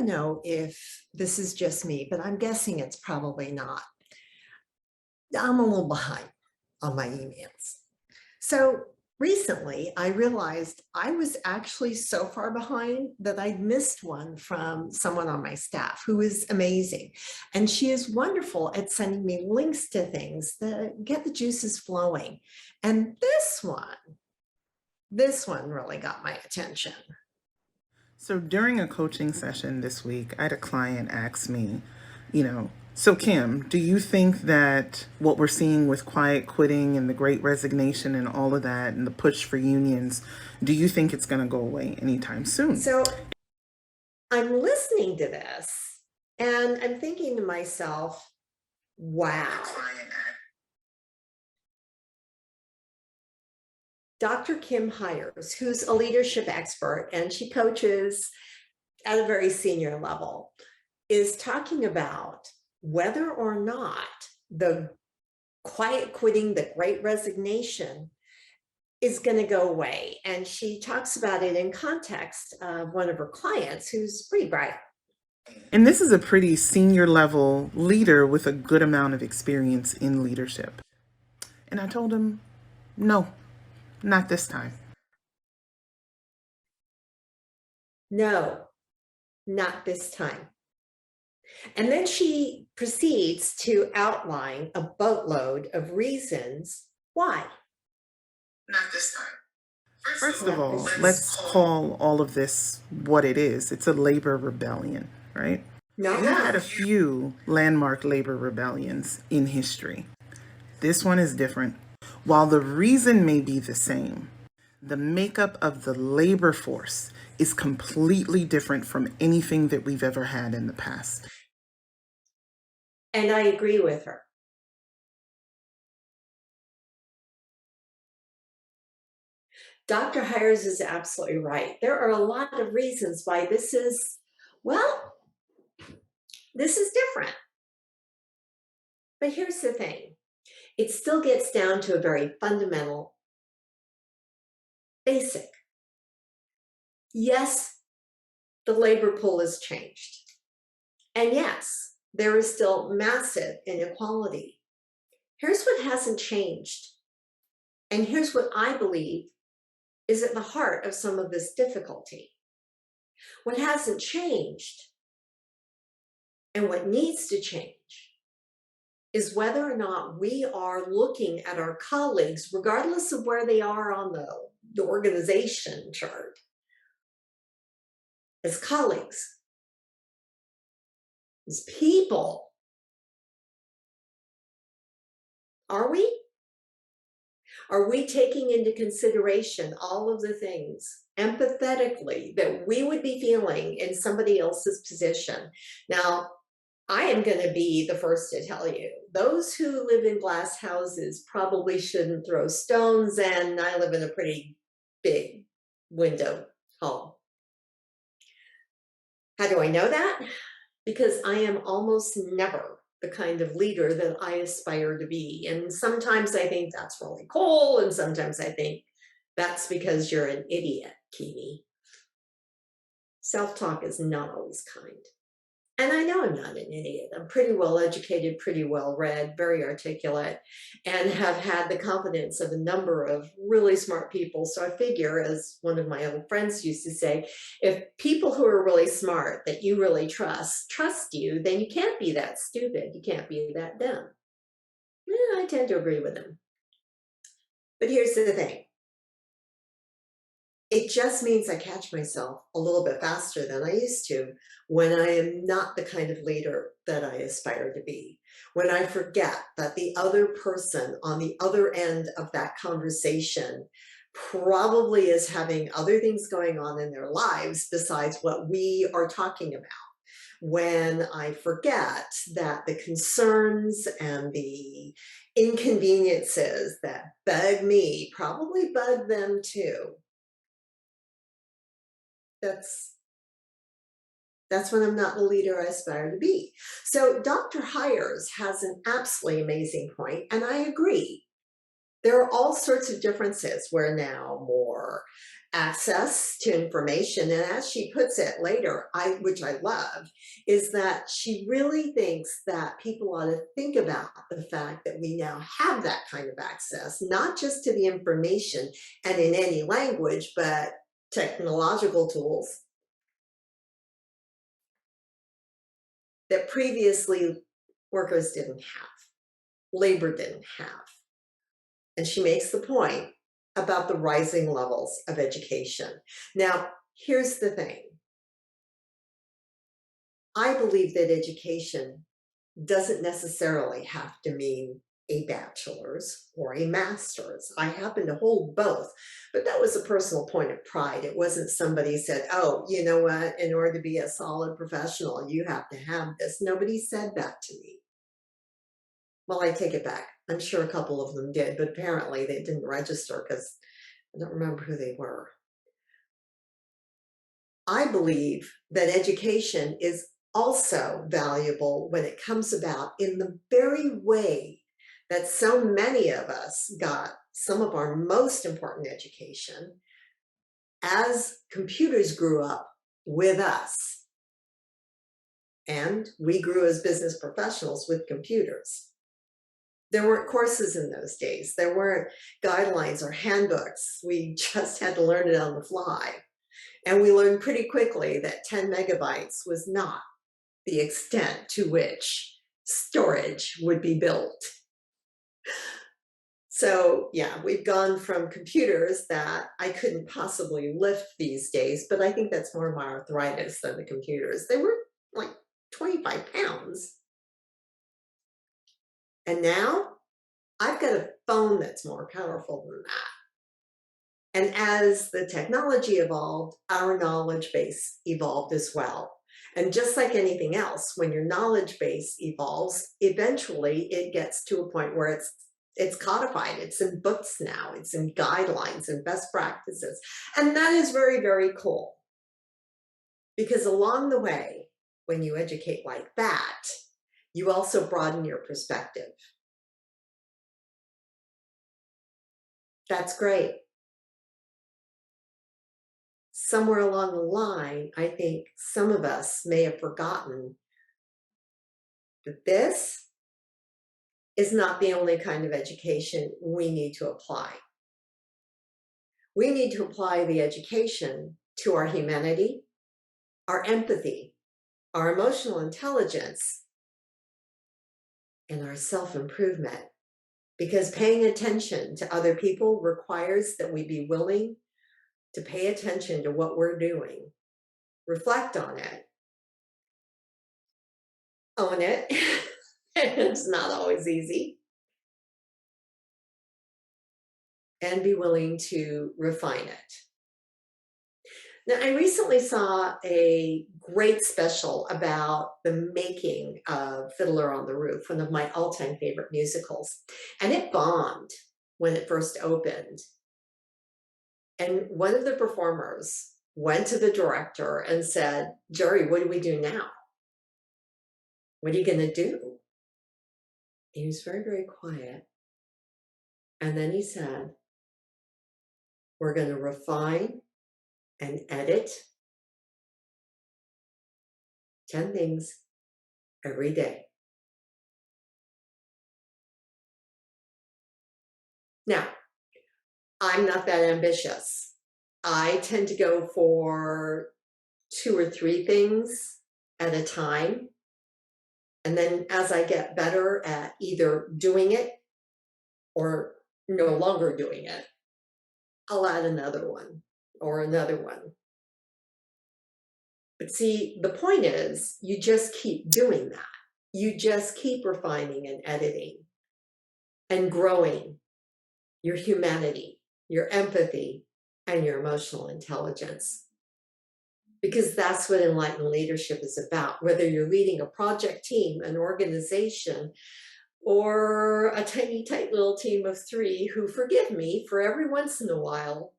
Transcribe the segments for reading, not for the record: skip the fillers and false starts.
know if this is just me, but I'm guessing it's probably not. I'm a little behind on my emails. So recently I realized I was actually so far behind that I'd missed one from someone on my staff who is amazing. And she is wonderful at sending me links to things that get the juices flowing. And this one really got my attention. So during a coaching session this week, I had a client ask me, so Kim, do you think that what we're seeing with quiet quitting and the great resignation and all of that and the push for unions, do you think it's going to go away anytime soon? So I'm listening to this and I'm thinking to myself, wow. Dr. Kim Hires, who's a leadership expert and she coaches at a very senior level, is talking about whether or not the quiet quitting, the great resignation is going to go away. And she talks about it in context of one of her clients who's pretty bright. And this is a pretty senior level leader with a good amount of experience in leadership. And I told him, no, not this time. No, not this time. And then she proceeds to outline a boatload of reasons why. Not this time. First of all, let's call all of this what it is. It's a labor rebellion, right? Not We've had a wrong. few landmark labor rebellions in history. This one is different. While the reason may be the same, the makeup of the labor force is completely different from anything that we've ever had in the past. And I agree with her. Dr. Hires is absolutely right. There are a lot of reasons why this is different. But here's the thing. It still gets down to a very fundamental, basic. Yes, the labor pool has changed. And yes, there is still massive inequality. Here's what hasn't changed. And here's what I believe is at the heart of some of this difficulty. What hasn't changed and what needs to change is whether or not we are looking at our colleagues, regardless of where they are on the organization chart, as colleagues, as people. Are we? Are we taking into consideration all of the things empathetically that we would be feeling in somebody else's position? Now, I am going to be the first to tell you, those who live in glass houses probably shouldn't throw stones, and I live in a pretty big window home. How do I know that? Because I am almost never the kind of leader that I aspire to be. And sometimes I think that's really cool, and sometimes I think that's because you're an idiot, Kimi. Self-talk is not always kind. And I know I'm not an idiot. I'm pretty well educated, pretty well read, very articulate, and have had the confidence of a number of really smart people. So I figure, as one of my old friends used to say, if people who are really smart that you really trust you, then you can't be that stupid. You can't be that dumb. Yeah, I tend to agree with them. But here's the thing. It just means I catch myself a little bit faster than I used to when I am not the kind of leader that I aspire to be. When I forget that the other person on the other end of that conversation probably is having other things going on in their lives besides what we are talking about. When I forget that the concerns and the inconveniences that bug me probably bug them too. That's when I'm not the leader I aspire to be. So Dr. Hires has an absolutely amazing point, and I agree There are all sorts of differences where now more access to information, and as she puts it later, which I love, is that she really thinks that people ought to think about the fact that we now have that kind of access, not just to the information and in any language, but technological tools that previously workers didn't have, labor didn't have. And she makes the point about the rising levels of education. Now, here's the thing. I believe that education doesn't necessarily have to mean a bachelor's or a master's. I happen to hold both, but that was a personal point of pride. It wasn't somebody said, oh, you know what, in order to be a solid professional, you have to have this. Nobody said that to me. Well, I take it back. I'm sure a couple of them did, but apparently they didn't register because I don't remember who they were. I believe that education is also valuable when it comes about in the very way that so many of us got some of our most important education as computers grew up with us. And we grew as business professionals with computers. There weren't courses in those days. There weren't guidelines or handbooks. We just had to learn it on the fly. And we learned pretty quickly that 10 megabytes was not the extent to which storage would be built. So yeah, we've gone from computers that I couldn't possibly lift these days, but I think that's more my arthritis than the computers. They were like 25 pounds. And now I've got a phone that's more powerful than that. And as the technology evolved, our knowledge base evolved as well. And just like anything else, when your knowledge base evolves, eventually it gets to a point where it's codified. It's in books now. It's in guidelines and best practices. And that is very, very cool. Because along the way, when you educate like that, you also broaden your perspective. That's great. Somewhere along the line, I think some of us may have forgotten that this is not the only kind of education we need to apply. We need to apply the education to our humanity, our empathy, our emotional intelligence, and our self-improvement. Because paying attention to other people requires that we be willing to pay attention to what we're doing, reflect on it, own it. It's not always easy. And be willing to refine it. Now, I recently saw a great special about the making of Fiddler on the Roof, one of my all-time favorite musicals. And it bombed when it first opened. And one of the performers went to the director and said, Jerry, what do we do now? What are you going to do? He was very, very quiet. And then he said, we're going to refine and edit 10 things every day. Now, I'm not that ambitious. I tend to go for 2 or 3 things at a time. And then as I get better at either doing it or no longer doing it, I'll add another one or another one. But see, the point is, you just keep doing that. You just keep refining and editing and growing your humanity, your empathy, and your emotional intelligence. Because that's what enlightened leadership is about, whether you're leading a project team, an organization, or a tiny, tight little team of 3 who, forgive me, for every once in a while,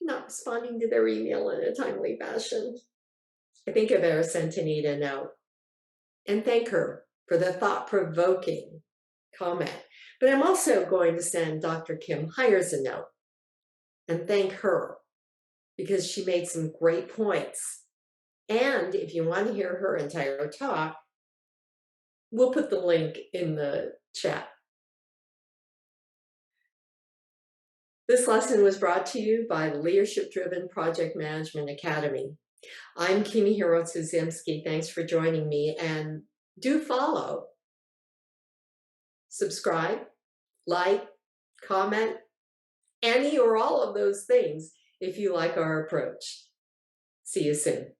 not responding to their email in a timely fashion. I think I better send Tanita a note and thank her for the thought-provoking comment. But I'm also going to send Dr. Kim Hires a note and thank her because she made some great points. And if you want to hear her entire talk, we'll put the link in the chat. This lesson was brought to you by the Leadership Driven Project Management Academy. I'm Kimi Hirotsu-Zemsky. Thanks for joining me, and do follow, subscribe, like, comment, any or all of those things if you like our approach. See you soon.